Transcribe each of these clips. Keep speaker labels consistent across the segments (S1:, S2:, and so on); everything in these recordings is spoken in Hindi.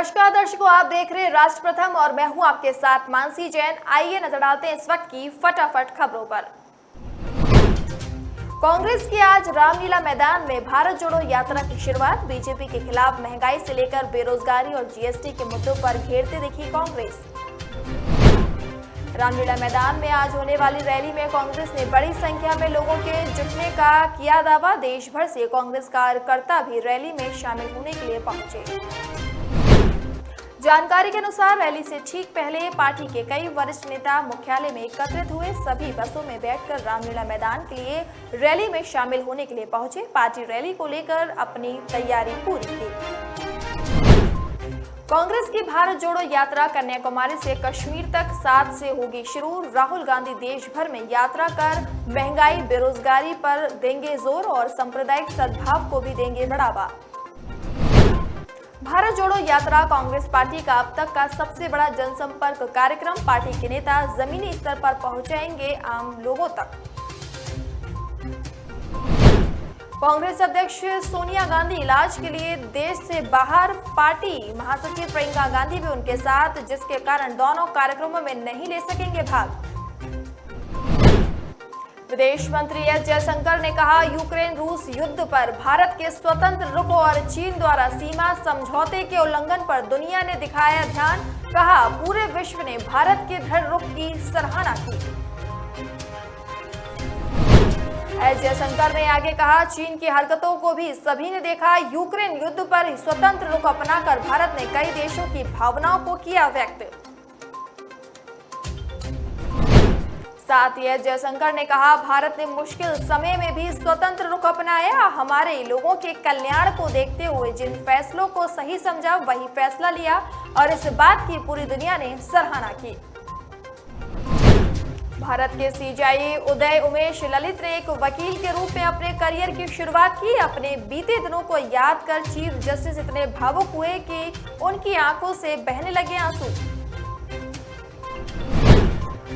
S1: नमस्कार दर्शकों, आप देख रहे हैं राष्ट्र प्रथम और मैं हूं आपके साथ मानसी जैन। आइए नजर डालते हैं इस वक्त की फटाफट खबरों पर। कांग्रेस की आज रामलीला मैदान में भारत जोड़ो यात्रा की शुरुआत। बीजेपी के खिलाफ महंगाई से लेकर बेरोजगारी और जीएसटी के मुद्दों पर घेरते दिखी कांग्रेस। रामलीला मैदान में आज होने वाली रैली में कांग्रेस ने बड़ी संख्या में लोगों के जुटने का किया दावा। देश भर से कांग्रेस कार्यकर्ता भी रैली में शामिल होने के लिए पहुंचे। जानकारी के अनुसार रैली से ठीक पहले पार्टी के कई वरिष्ठ नेता मुख्यालय में एकत्रित हुए। सभी बसों में बैठकर रामलीला मैदान के लिए रैली में शामिल होने के लिए पहुंचे। पार्टी रैली को लेकर अपनी तैयारी पूरी की। कांग्रेस की भारत जोड़ो यात्रा कन्याकुमारी से कश्मीर तक 7 से होगी शुरू। राहुल गांधी देश भर में यात्रा कर महंगाई, बेरोजगारी पर देंगे जोर और सांप्रदायिक सद्भाव को भी देंगे बढ़ावा। भारत जोड़ो यात्रा कांग्रेस पार्टी का अब तक का सबसे बड़ा जनसंपर्क कार्यक्रम। पार्टी के नेता जमीनी स्तर पर पहुंचाएंगे आम लोगों तक। कांग्रेस अध्यक्ष सोनिया गांधी इलाज के लिए देश से बाहर। पार्टी महासचिव प्रियंका गांधी भी उनके साथ, जिसके कारण दोनों कार्यक्रमों में नहीं ले सकेंगे भाग। विदेश मंत्री एस जयशंकर ने कहा, यूक्रेन रूस युद्ध पर भारत के स्वतंत्र रुख और चीन द्वारा सीमा समझौते के उल्लंघन पर दुनिया ने दिखाया ध्यान। कहा, पूरे विश्व ने भारत के दृढ़ रुख की सराहना की। एस जयशंकर ने आगे कहा, चीन की हरकतों को भी सभी ने देखा। यूक्रेन युद्ध पर स्वतंत्र रुख अपनाकर भारत ने कई देशों की भावनाओं को किया व्यक्त। साथ ही जयशंकर ने कहा, भारत ने मुश्किल समय में भी स्वतंत्र रुख अपनाया। हमारे लोगों के कल्याण को देखते हुए जिन फैसलों को सही समझा वही फैसला लिया और इस बात की पूरी दुनिया ने सराहना की। भारत के सीजेआई उदय उमेश ललित ने एक वकील के रूप में अपने करियर की शुरुआत की। अपने बीते दिनों को याद कर चीफ जस्टिस इतने भावुक हुए कि उनकी आंखों से बहने लगे आंसू।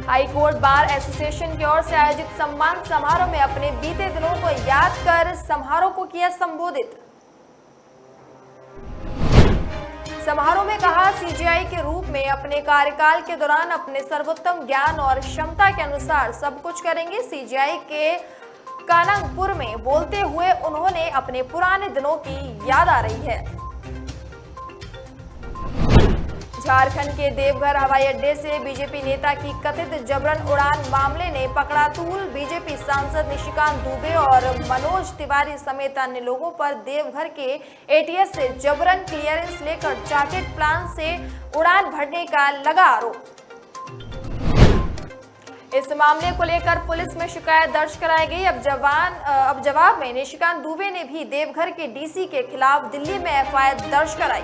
S1: हाई कोर्ट बार एसोसिएशन की ओर से आयोजित सम्मान समारोह में अपने बीते दिनों को याद कर समारोह को किया संबोधित। समारोह में कहा, सीजेआई के रूप में अपने कार्यकाल के दौरान अपने सर्वोत्तम ज्ञान और क्षमता के अनुसार सब कुछ करेंगे। सीजेआई के कानंगपुर में बोलते हुए उन्होंने अपने पुराने दिनों की याद आ रही है। झारखंड के देवघर हवाई अड्डे से बीजेपी नेता की कथित जबरन उड़ान मामले ने पकड़ा तूल। बीजेपी सांसद निशिकांत दुबे और मनोज तिवारी समेत अन्य लोगों पर देवघर के एटीएस से जबरन क्लियरेंस लेकर चार्टेड प्लान से उड़ान भरने का लगा आरोप। इस मामले को लेकर पुलिस में शिकायत दर्ज कराई गई। अब जवाब में निशिकांत दुबे ने भी देवघर के डीसी के खिलाफ दिल्ली में एफआईआर दर्ज कराई।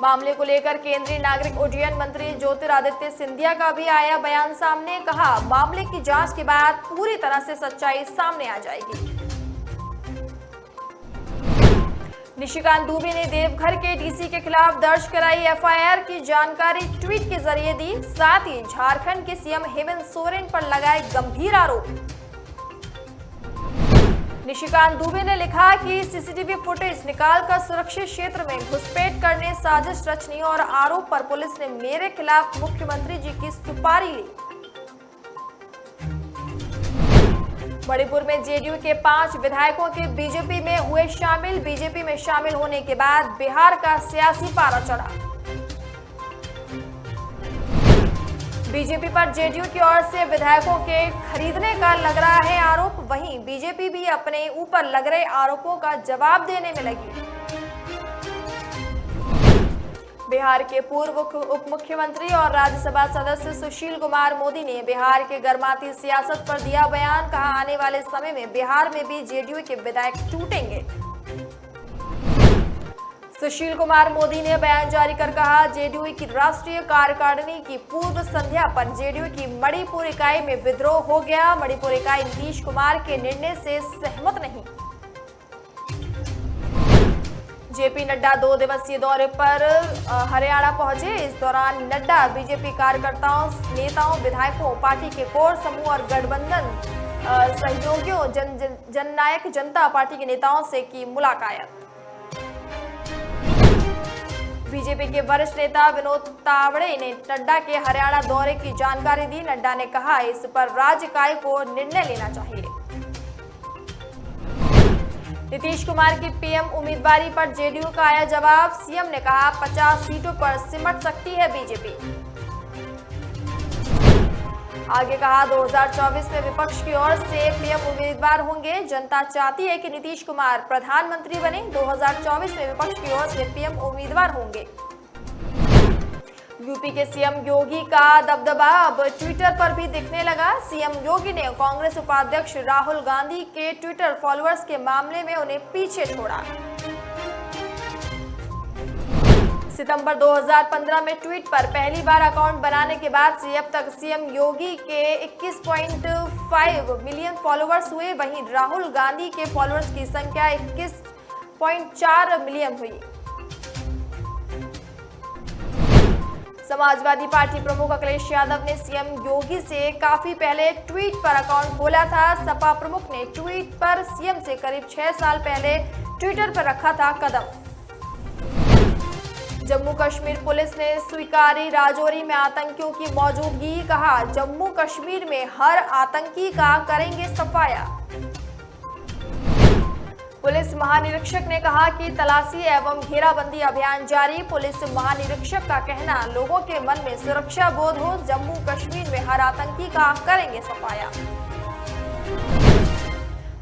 S1: मामले को लेकर केंद्रीय नागरिक उड्डयन मंत्री ज्योतिरादित्य सिंधिया का भी आया बयान सामने। कहा, मामले की जांच के बाद पूरी तरह से सच्चाई सामने आ जाएगी। निशिकांत दुबे ने देवघर के डीसी के खिलाफ दर्ज कराई एफआईआर की जानकारी ट्वीट के जरिए दी। साथ ही झारखंड के सीएम हेमंत सोरेन पर लगाए गंभीर आरोप। निशिकांत दुबे ने लिखा कि सीसीटीवी फुटेज निकालकर सुरक्षित क्षेत्र में घुसपैठ करने साजिश रचने और आरोप पर पुलिस ने मेरे खिलाफ मुख्यमंत्री जी की सुपारी ली। मणिपुर में जेडीयू के 5 विधायकों के बीजेपी में हुए शामिल। बीजेपी में शामिल होने के बाद बिहार का सियासी पारा चढ़ा। बीजेपी पर जेडीयू की ओर से विधायकों के खरीदने का लग रहा है आरोप। वहीं बीजेपी भी अपने ऊपर लग रहे आरोपों का जवाब देने में लगी। बिहार के पूर्व उप मुख्यमंत्री और राज्यसभा सदस्य सुशील कुमार मोदी ने बिहार के गर्माती सियासत पर दिया बयान। कहा, आने वाले समय में बिहार में भी जेडीयू के विधायक टूटेंगे। सुशील कुमार मोदी ने बयान जारी कर कहा, जेडीयू की राष्ट्रीय कार्यकारिणी की पूर्व संध्या पर जेडीयू की मणिपुर इकाई में विद्रोह हो गया। मणिपुर इकाई नीतीश कुमार के निर्णय से सहमत नहीं। जेपी नड्डा 2 दिवसीय दौरे पर हरियाणा पहुंचे। इस दौरान नड्डा बीजेपी कार्यकर्ताओं, नेताओं, विधायकों, पार्टी के कोर समूह और गठबंधन सहयोगियों जननायक जनता पार्टी के नेताओं से की मुलाकात। बीजेपी के वरिष्ठ नेता विनोद तावड़े ने नड्डा के हरियाणा दौरे की जानकारी दी। नड्डा ने कहा, इस पर राज्य इकाई को निर्णय लेना चाहिए। नीतीश कुमार की पीएम उम्मीदवारी पर जेडीयू का आया जवाब। सीएम ने कहा, 50 सीटों पर सिमट सकती है बीजेपी। आगे कहा, 2024 में विपक्ष की ओर से पीएम उम्मीदवार होंगे। जनता चाहती है कि नीतीश कुमार प्रधानमंत्री बने। 2024 में विपक्ष की ओर से पीएम उम्मीदवार होंगे। यूपी के सीएम योगी का दबदबा अब ट्विटर पर भी दिखने लगा। सीएम योगी ने कांग्रेस उपाध्यक्ष राहुल गांधी के ट्विटर फॉलोअर्स के मामले में उन्हें पीछे छोड़ा। सितंबर 2015 में ट्वीट पर पहली बार अकाउंट बनाने के बाद से अब तक सीएम योगी के 21.5 मिलियन फॉलोअर्स हुए। वहीं राहुल गांधी के फॉलोअर्स की संख्या 21.4 मिलियन हुई। समाजवादी पार्टी प्रमुख अखिलेश यादव ने सीएम योगी से काफी पहले ट्वीट पर अकाउंट खोला था। सपा प्रमुख ने ट्वीट पर सीएम से करीब 6 साल पहले ट्विटर पर रखा था कदम। जम्मू कश्मीर पुलिस ने स्वीकारी राजौरी में आतंकियों की मौजूदगी। कहा, जम्मू कश्मीर में हर आतंकी का करेंगे सफाया। पुलिस महानिरीक्षक ने कहा कि तलाशी एवं घेराबंदी अभियान जारी। पुलिस महानिरीक्षक का कहना, लोगों के मन में सुरक्षा बोध हो। जम्मू कश्मीर में हर आतंकी का करेंगे सफाया।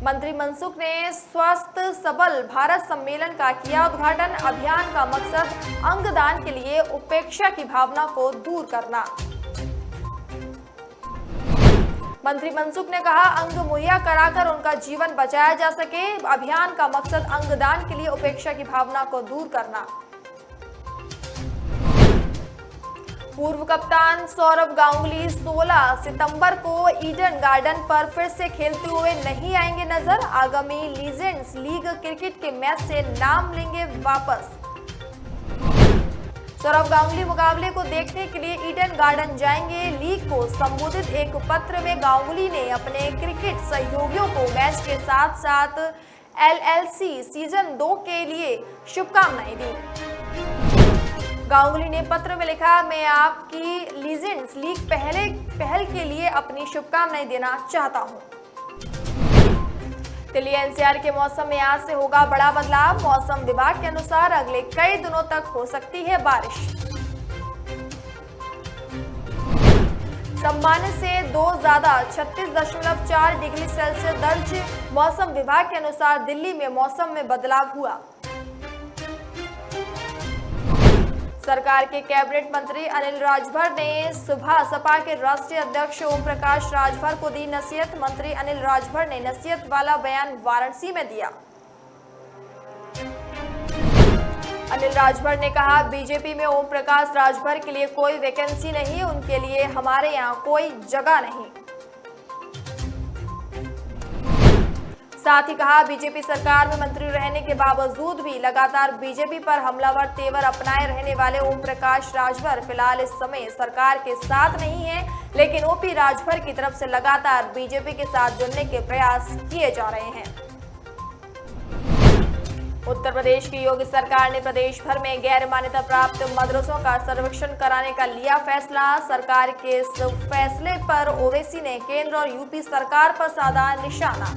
S1: मंत्री मनसुख ने स्वस्थ सबल भारत सम्मेलन का किया उद्घाटन। अभियान का मकसद अंगदान के लिए उपेक्षा की भावना को दूर करना। मंत्री मनसुख ने कहा, अंग मुहैया कराकर उनका जीवन बचाया जा सके। अभियान का मकसद अंगदान के लिए उपेक्षा की भावना को दूर करना। पूर्व कप्तान सौरव गांगुली 16 सितंबर को ईडन गार्डन पर फिर से खेलते हुए नहीं आएंगे नजर। आगामी लीजेंड्स लीग क्रिकेट के मैच से नाम लेंगे वापस। सौरव गांगुली मुकाबले को देखने के लिए ईडन गार्डन जाएंगे। लीग को संबोधित एक पत्र में गांगुली ने अपने क्रिकेट सहयोगियों को मैच के साथ साथ एलएलसी सीजन 2 के लिए शुभकामनाएं दी। गांगुली ने पत्र में लिखा, मैं आपकी लीजेंड्स लीग पहल के लिए अपनी शुभकामनाएं देना चाहता हूं। दिल्ली एनसीआर के मौसम में आज से होगा बड़ा बदलाव। मौसम विभाग के अनुसार अगले कई दिनों तक हो सकती है बारिश। सामान्य से 2 ज्यादा 36.4 डिग्री सेल्सियस दर्ज। मौसम विभाग के अनुसार दिल्ली में मौसम में बदलाव हुआ। सरकार के कैबिनेट मंत्री अनिल राजभर ने सुबह सपा के राष्ट्रीय अध्यक्ष ओम प्रकाश राजभर को दी नसीहत। मंत्री अनिल राजभर ने नसीहत वाला बयान वाराणसी में दिया। अनिल राजभर ने कहा, बीजेपी में ओम प्रकाश राजभर के लिए कोई वैकेंसी नहीं, उनके लिए हमारे यहाँ कोई जगह नहीं। साथ ही कहा, बीजेपी सरकार में मंत्री रहने के बावजूद भी लगातार बीजेपी पर हमलावर तेवर अपनाए रहने वाले ओम प्रकाश राजभर फिलहाल इस समय सरकार के साथ नहीं है, लेकिन ओपी राजभर की तरफ से लगातार बीजेपी के साथ जुड़ने के प्रयास किए जा रहे हैं। उत्तर प्रदेश की योगी सरकार ने प्रदेश भर में गैर मान्यता प्राप्त मदरसों का सर्वेक्षण कराने का लिया फैसला। सरकार के इस फैसले पर ओवैसी ने केंद्र और यूपी सरकार पर साधा निशाना।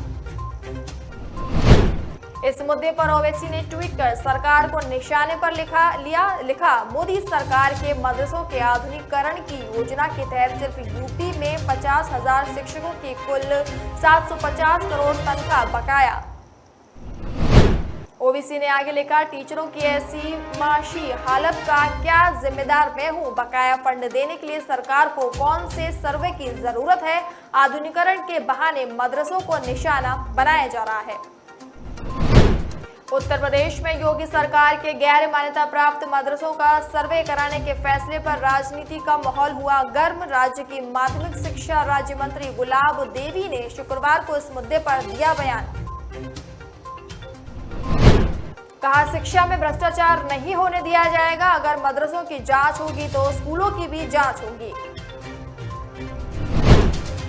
S1: इस मुद्दे पर ओवैसी ने ट्वीट कर सरकार को निशाने पर लिखा, मोदी सरकार के मदरसों के आधुनिकीकरण की योजना के तहत सिर्फ यूपी में 50,000 शिक्षकों की कुल 750 करोड़ तनख्वाह बकाया। ओवैसी ने आगे लिखा, टीचरों की ऐसी माशी हालत का क्या जिम्मेदार मैं हूं। बकाया फंड देने के लिए सरकार को कौन से सर्वे की जरूरत है। आधुनिकीकरण के बहाने मदरसों को निशाना बनाया जा रहा है। उत्तर प्रदेश में योगी सरकार के गैर मान्यता प्राप्त मदरसों का सर्वे कराने के फैसले पर राजनीति का माहौल हुआ गर्म। राज्य की माध्यमिक शिक्षा राज्य मंत्री गुलाब देवी ने शुक्रवार को इस मुद्दे पर दिया बयान। कहा, शिक्षा में भ्रष्टाचार नहीं होने दिया जाएगा। अगर मदरसों की जांच होगी तो स्कूलों की भी जांच होगी।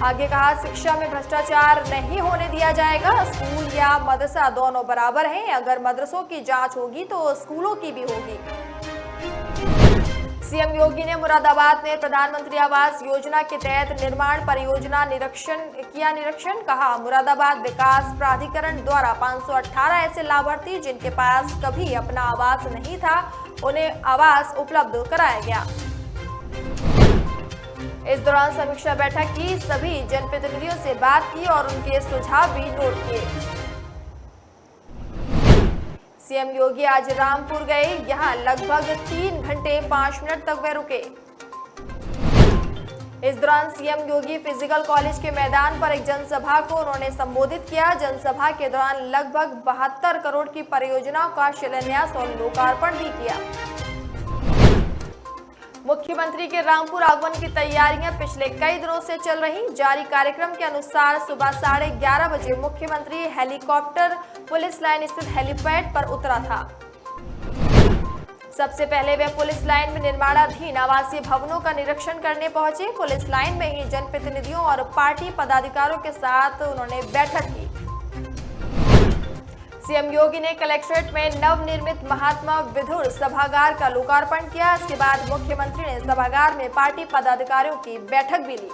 S1: आगे कहा, शिक्षा में भ्रष्टाचार नहीं होने दिया जाएगा। स्कूल या मदरसा दोनों बराबर हैं। अगर मदरसों की जांच होगी तो स्कूलों की भी होगी। सीएम योगी ने मुरादाबाद में प्रधानमंत्री आवास योजना के तहत निर्माण परियोजना निरीक्षण कहा, मुरादाबाद विकास प्राधिकरण द्वारा 518 ऐसे लाभार्थी जिनके पास कभी अपना आवास नहीं था, उन्हें आवास उपलब्ध कराया गया। इस दौरान समीक्षा बैठक की, सभी जनप्रतिनिधियों से बात की और उनके सुझाव भी नोट किए। सीएम योगी आज रामपुर गए, यहां लगभग 3 घंटे 5 मिनट तक वे रुके। इस दौरान सीएम योगी फिजिकल कॉलेज के मैदान पर एक जनसभा को उन्होंने संबोधित किया। जनसभा के दौरान लगभग 72 करोड़ की परियोजनाओं का शिलान्यास और लोकार्पण भी किया। मुख्यमंत्री के रामपुर आगमन की तैयारियां पिछले कई दिनों से चल रही। जारी कार्यक्रम के अनुसार सुबह 11:30 बजे मुख्यमंत्री हेलीकॉप्टर पुलिस लाइन स्थित हेलीपैड पर उतरा था। सबसे पहले वे पुलिस लाइन में निर्माणाधीन आवासीय भवनों का निरीक्षण करने पहुंचे। पुलिस लाइन में ही जनप्रतिनिधियों और पार्टी पदाधिकारियों के साथ उन्होंने बैठक की। सीएम योगी ने कलेक्ट्रेट में नवनिर्मित महात्मा विधुर सभागार का लोकार्पण किया। इसके बाद मुख्यमंत्री ने सभागार में पार्टी पदाधिकारियों की बैठक भी ली।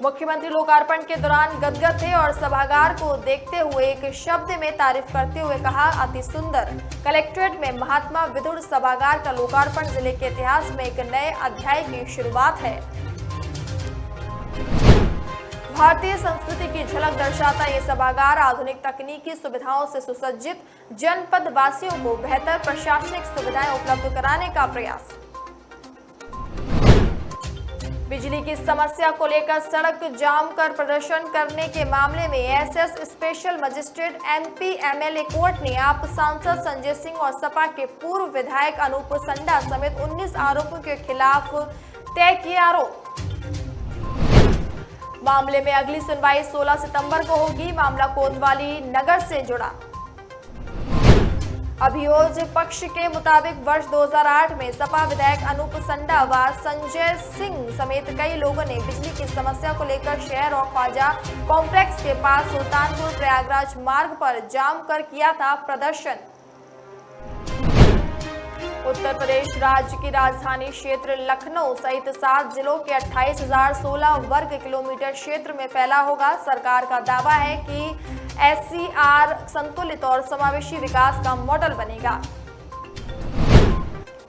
S1: मुख्यमंत्री लोकार्पण के दौरान गदगद थे और सभागार को देखते हुए एक शब्द में तारीफ करते हुए कहा, अति सुंदर। कलेक्ट्रेट में महात्मा विधुर सभागार का लोकार्पण जिले के इतिहास में एक नए अध्याय की शुरुआत है। भारतीय संस्कृति की झलक दर्शाता ये सभागार आधुनिक तकनीकी सुविधाओं से सुसज्जित, जनपद वासियों को बेहतर प्रशासनिक सुविधाएं उपलब्ध कराने का प्रयास। बिजली की समस्या को लेकर सड़क जाम कर प्रदर्शन करने के मामले में SS special magistrate MP MLA court ने आप सांसद संजय सिंह और सपा के पूर्व विधायक अनूप संडा समेत 19 आरोपियों के खिलाफ तय किए आरोप। मामले में अगली सुनवाई 16 सितंबर को होगी। मामला कोतवाली नगर से जुड़ा। अभियोजक पक्ष के मुताबिक वर्ष 2008 में सपा विधायक अनूप संडा व संजय सिंह समेत कई लोगों ने बिजली की समस्या को लेकर शहर और ख्वाजा कॉम्प्लेक्स के पास सुल्तानपुर प्रयागराज मार्ग पर जाम कर किया था प्रदर्शन। उत्तर प्रदेश राज्य की राजधानी क्षेत्र लखनऊ सहित 7 जिलों के 28,016 वर्ग किलोमीटर क्षेत्र में फैला होगा। सरकार का दावा है कि एससीआर संतुलित और समावेशी विकास का मॉडल बनेगा।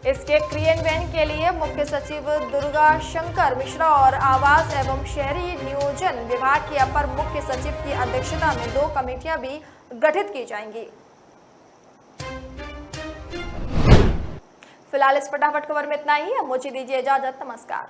S1: इसके क्रियान्वयन के लिए मुख्य सचिव दुर्गा शंकर मिश्रा और आवास एवं शहरी नियोजन विभाग के अपर मुख्य सचिव की अध्यक्षता में 2 कमेटियां भी गठित की जाएंगी। फिलहाल इस फटाफट खबर में इतना ही। अब मुझे दीजिए इजाजत। नमस्कार।